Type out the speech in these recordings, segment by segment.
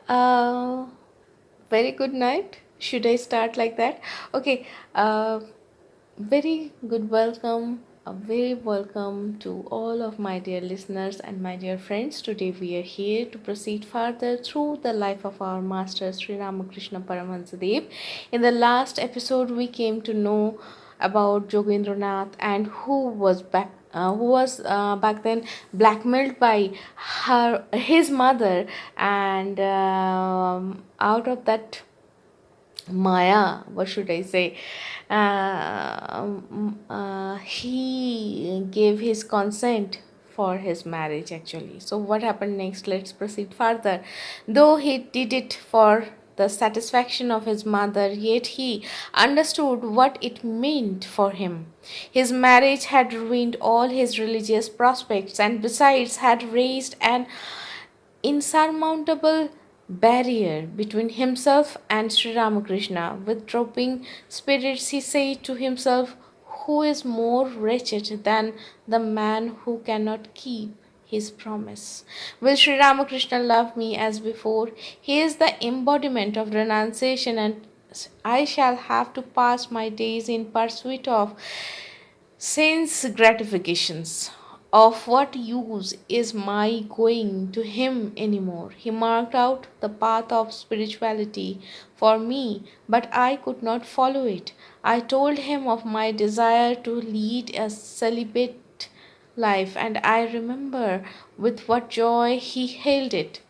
Uh, Very good night. Should I start like that? Okay. Very good welcome. A very welcome to all of my dear listeners and my dear friends. Today we are here to proceed further through the life of our master Sri Ramakrishna Paramhansa Dev. In the last episode, we came to know about Joginda Nath and who was back then blackmailed by his mother, and out of that Maya, what should I say? He gave his consent for his marriage actually. So, what happened next? Let's proceed further. Though he did it for the satisfaction of his mother, yet he understood what it meant for him. His marriage had ruined all his religious prospects and, besides, had raised an insurmountable barrier between himself and Sri Ramakrishna. With dropping spirits, he said to himself, "Who is more wretched than the man who cannot keep his promise? Will Sri Ramakrishna love me as before? He is the embodiment of renunciation, and I shall have to pass my days in pursuit of sense gratifications. Of what use is my going to him anymore? He marked out the path of spirituality for me, but I could not follow it. I told him of my desire to lead a celibate life, and I remember with what joy he hailed it.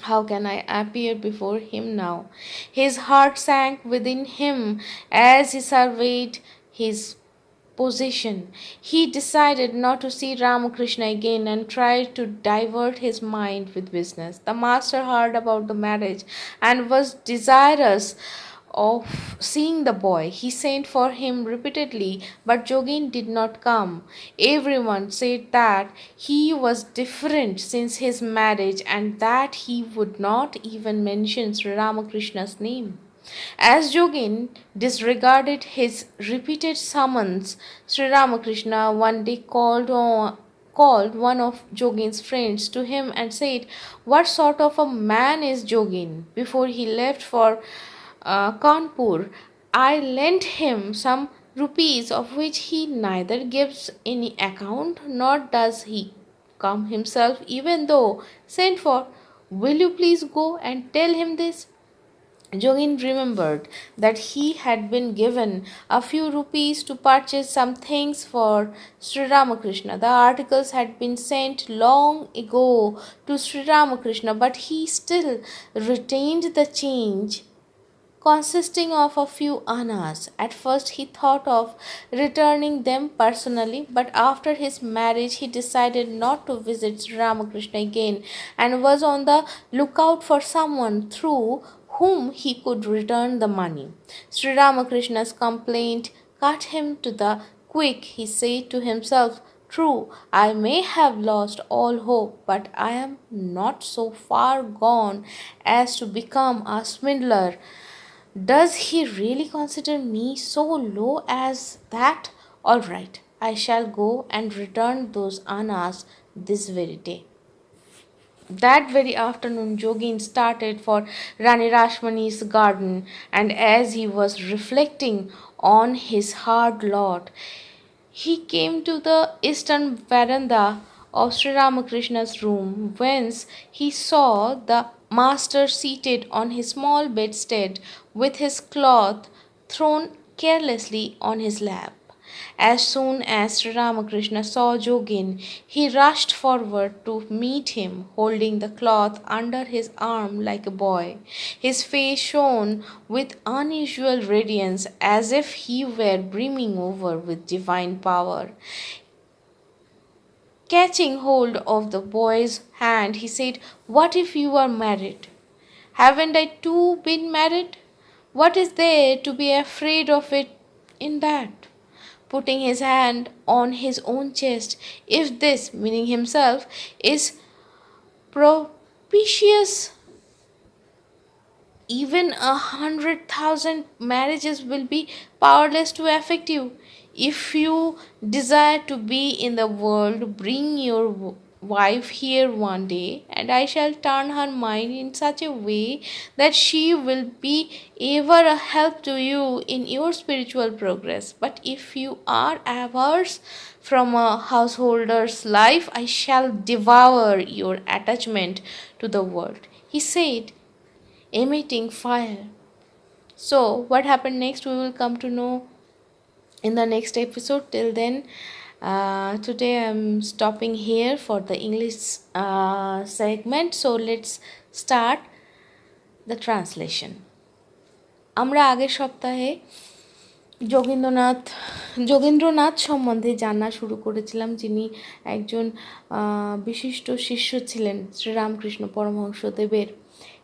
How can I appear before him now? His heart sank within him as he surveyed his position. He decided not to see Ramakrishna again and tried to divert his mind with business. The master heard about the marriage and was desirous of seeing the boy. He sent for him repeatedly, but Jogin did not come. Everyone said that he was different since his marriage and that he would not even mention Sri Ramakrishna's name. As Jogin disregarded his repeated summons, Sri Ramakrishna one day called one of Jogin's friends to him and said, "What sort of a man is Jogin?" Before he left for Kanpur, I lent him some rupees of which he neither gives any account nor does he come himself, even though sent for. Will you please go and tell him this? Jogin remembered that he had been given a few rupees to purchase some things for Sri Ramakrishna. The articles had been sent long ago to Sri Ramakrishna, but he still retained the change consisting of a few annas. At first, he thought of returning them personally, but after his marriage, he decided not to visit Sri Ramakrishna again and was on the lookout for someone through whom he could return the money. Sri Ramakrishna's complaint cut him to the quick. He said to himself, "True, I may have lost all hope, but I am not so far gone as to become a swindler. Does he really consider me so low as that? All right, I shall go and return those annas this very day." That very afternoon, Jogin started for Rani Rashmani's garden, and as he was reflecting on his hard lot, he came to the eastern veranda of Sri Ramakrishna's room, whence he saw the master seated on his small bedstead with his cloth thrown carelessly on his lap. As soon as Sri Ramakrishna saw Jogin, he rushed forward to meet him, holding the cloth under his arm like a boy. His face shone with unusual radiance as if he were brimming over with divine power. Catching hold of the boy's hand, he said, "What if you are married? Haven't I too been married? What is there to be afraid of it in that?" Putting his hand on his own chest, "If this," meaning himself, "is propitious, even 100,000 marriages will be powerless to affect you. If you desire to be in the world, bring your wife here one day, and I shall turn her mind in such a way that she will be ever a help to you in your spiritual progress. But if you are averse from a householder's life, I shall devour your attachment to the world, he said, emitting fire. So, what happened next, we will come to know in the next episode. Till then, today I'm stopping here for the English segment. So, let's start the translation. আমরা আগের সপ্তাহে যোগেন্দ্রনাথ সম্বন্ধে জানা শুরু করেছিলাম, যিনি একজন বিশিষ্ট শিষ্য ছিলেন শ্রীরামকৃষ্ণ পরমহংসদেবের।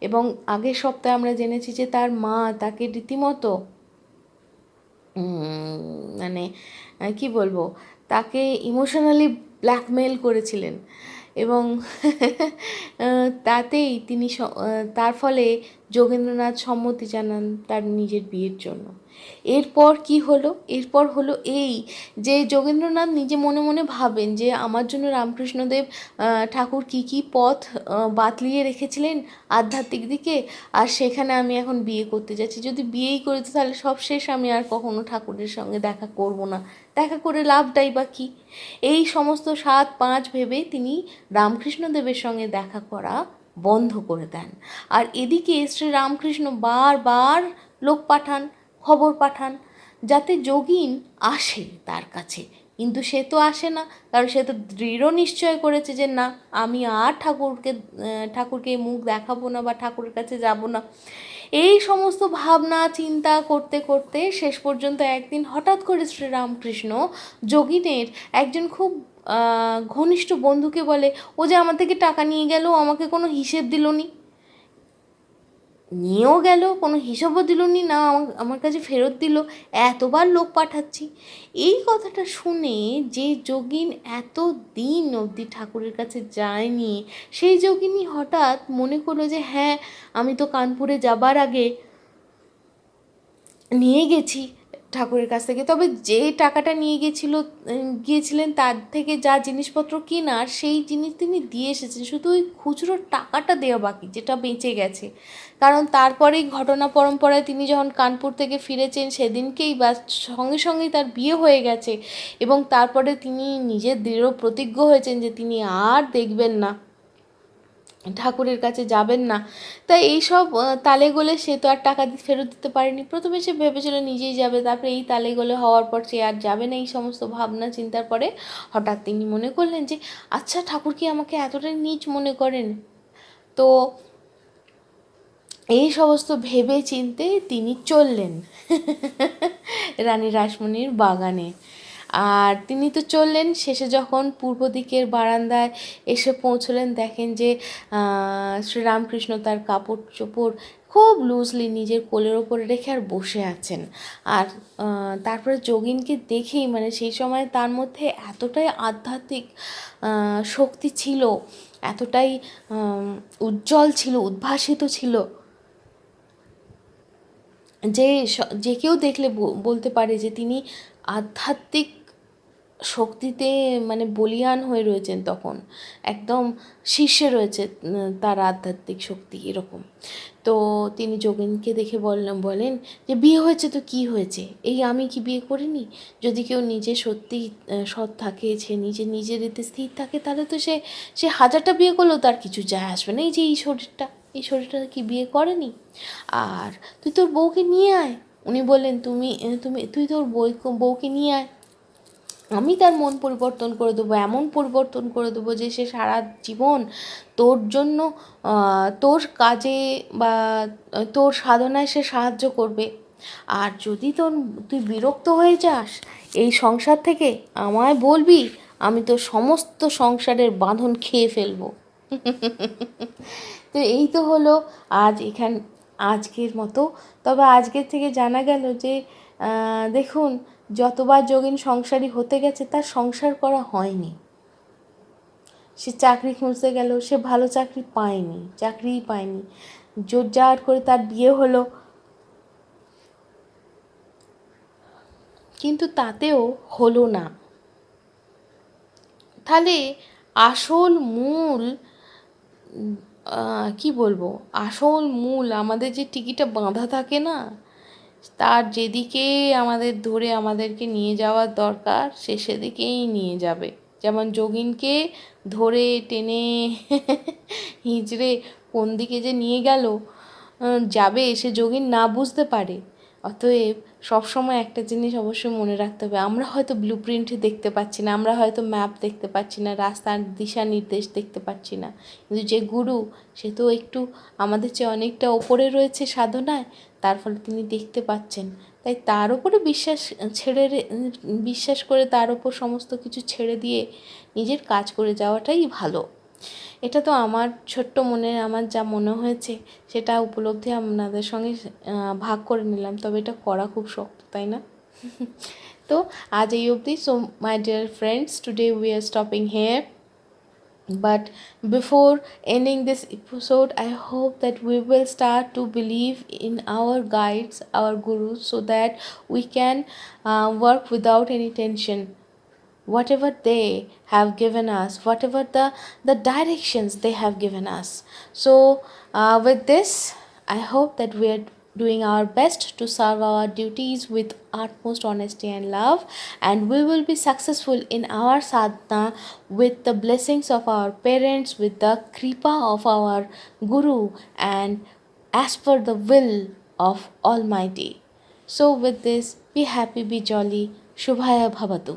এবং আগের সপ্তাহে আমরা জেনেছি যে তার মা তাকে রীতিমতো মানে কি বলবো, তাকে ইমোশনালি ব্ল্যাকমেল করেছিলেন। এবং তাতেই তিনি তার ফলে যোগেন্দ্রনাথ সম্মতি জানান তার নিজের বিয়ের জন্য। এরপর কি হলো? এরপর হলো এই যে যোগেন্দ্রনাথ নিজে মনে মনে ভাবেন যে আমার জন্য রামকৃষ্ণদেব ঠাকুর কি কি পথ বাতলিয়ে রেখেছিলেন আধ্যাত্মিক দিকে, আর সেখানে আমি এখন বিয়ে করতে যাচ্ছি। যদি বিয়েই করি তো তাহলে সব শেষ, আমি আর কখনো ঠাকুরের সঙ্গে দেখা করব না, দেখা করে লাভটাই বা কী। এই সমস্ত 7-5 ভেবে তিনি রামকৃষ্ণদেবের সঙ্গে দেখা করা বন্ধ করে দেন। আর এদিকে শ্রী রামকৃষ্ণ বারবার লোক পাঠান, খবর পাঠান, যাতে যোগিন আসে তার কাছে। কিন্তু সে তো আসে না, কারণ সে তো দৃঢ় নিশ্চয় করেছে যে না, আমি আর ঠাকুরকে মুখ দেখাবো না বা ঠাকুরের কাছে যাব না। এই সমস্ত ভাবনা চিন্তা করতে করতে শেষ পর্যন্ত একদিন হঠাৎ করে শ্রীরামকৃষ্ণ যোগিনের একজন খুব ঘনিষ্ঠ বন্ধুকে বলে, ও যে আমার থেকে টাকা নিয়ে গেল, আমাকে কোনো হিসেব দিল নি, নিয়েও গেল, কোনো হিসাবও দিল নি, না আমার কাছে ফেরত দিল, এতবার লোক পাঠাচ্ছি। এই কথাটা শুনে যে যোগিন এত দিন অবধি ঠাকুরের কাছে যায়নি, সেই যোগিনী হঠাৎ মনে করলো যে হ্যাঁ, আমি তো কানপুরে যাবার আগে নিয়ে গেছি ঠাকুরের কাছ থেকে, তবে যে টাকাটা নিয়ে গিয়েছিলেন তার থেকে যা জিনিসপত্র কেনার, সেই জিনিস তিনি দিয়ে এসেছেন, শুধু ওই খুচরো টাকাটা দেওয়া বাকি, যেটা বেঁচে গেছে। কারণ তারপরেই ঘটনা পরম্পরায় তিনি যখন কানপুর থেকে ফিরেছেন সেদিনকেই বা সঙ্গে সঙ্গেই তার বিয়ে হয়ে গেছে, এবং তারপরে তিনি নিজের দৃঢ় প্রতিজ্ঞ হয়েছেন যে তিনি আর দেখবেন না, ঠাকুরের কাছে যাবেন না। তাই এইসব তালে গোলে সে তো আর টাকা ফেরত দিতে পারেনি। প্রথমে সে ভেবেছিল নিজেই যাবে, তারপরে এই তালে গোলে হওয়ার পর সে আর যাবে না। এই সমস্ত ভাবনা চিন্তার পরে হঠাৎ তিনি মনে করলেন যে আচ্ছা, ঠাকুর কি আমাকে এতটাই নীচ মনে করেন? তো এই সমস্ত ভেবে চিনতে তিনি চললেন রানী রাসমণির বাগানে। আর তিনি তো চললেন, শেষে যখন পূর্ব দিকের বারান্দায় এসে পৌঁছলেন, দেখেন যে শ্রীরামকৃষ্ণ তার কাপড় চোপড় খুব লুজলি নিজের কোলের ওপরে রেখে আর বসে আছেন। আর তারপরে যোগিনকে দেখেই, মানে সেই সময় তার মধ্যে এতটাই আধ্যাত্মিক শক্তি ছিল, এতটাই উজ্জ্বল ছিল, উদ্ভাসিত ছিল, যে কেউ দেখলে বলতে পারে যে তিনি আধ্যাত্মিক শক্তিতে মানে বলীয়ান হয়ে রয়েছেন, তখন একদম শীর্ষে রয়েছে তার আধ্যাত্মিক শক্তি এরকম। তো তিনি যোগিনকে দেখে বলেন যে বিয়ে হয়েছে তো কী হয়েছে, এই আমি কি বিয়ে করিনি? যদি কেউ নিজে সত্যি সৎ থাকে, সে নিজের এতে স্থির থাকে, তাহলে তো সে হাজারটা বিয়ে করলেও তার কিছু যায় আসবে না। এই যে এই শরীরটা কি বিয়ে করেনি? আর তুই তোর বউকে নিয়ে আয়। উনি বললেন তুই তোর বউকে নিয়ে আয়, আমি তার মন পরিবর্তন করে দেবো, এমন পরিবর্তন করে দেবো যে সে সারা জীবন তোর জন্য, তোর কাজে বা তোর সাধনায় সে সাহায্য করবে। আর যদি তুই বিরক্ত হয়ে যাস এই সংসার থেকে, আমায় বলবি, আমি তো সমস্ত সংসারের বাঁধন খেয়ে ফেলবো। তো এই তো হলো আজকের মতো। তবে আজকের থেকে জানা গেল যে দেখুন, যতবার যোগিন সংসারী হতে গেছে তার সংসার করা হয়নি। সে চাকরি খুঁজতে গেল, সে ভালো চাকরিই পায়নি। জোরজার করে তার বিয়ে হলো, কিন্তু তাতেও হলো না। তাহলে আসল মূল কি বলবো, আসল মূল আমাদের যে টিকিটা বাঁধা থাকে না, তার যেদিকে আমাদের ধরে আমাদেরকে নিয়ে যাওয়ার দরকার সে সেদিকেই নিয়ে যাবে। যেমন যোগিনকে ধরে টেনে হিঁচড়ে কোন দিকে যে নিয়ে গেল যাবে সে যোগিন না বুঝতে পারে। অতএব সবসময় একটা জিনিস অবশ্যই মনে রাখতে হবে, আমরা হয়তো ব্লু প্রিন্ট দেখতে পাচ্ছি না, আমরা হয়তো ম্যাপ দেখতে পাচ্ছি না, রাস্তার দিশা নির্দেশ দেখতে পাচ্ছি না, কিন্তু যে গুরু সে তো একটু আমাদের চেয়ে অনেকটা ওপরে রয়েছে সাধনায়, তার ফলে তিনি দেখতে পাচ্ছেন। তাই তার ওপরে বিশ্বাস করে তার ওপর সমস্ত কিছু ছেড়ে দিয়ে নিজের কাজ করে যাওয়াটাই ভালো। এটা তো আমার ছোট্ট মনে আমার যা মনে হয়েছে সেটা উপলব্ধি আপনাদের সঙ্গে ভাগ করে নিলাম, তবে এটা করা খুব শক্ত, তাই না? তো আজ এই অবধি। So my dear friends, today we are stopping here. But before ending this episode, I hope that we will start to believe in our guides, our gurus, so that we can work without any tension. Whatever they have given us, whatever the directions they have given us. So with this, I hope that we are doing our best to serve our duties with utmost honesty and love, and we will be successful in our sadhana with the blessings of our parents, with the kripa of our guru, and as per the will of Almighty. So with this, be happy, be jolly. Shubhaya Bhavatu.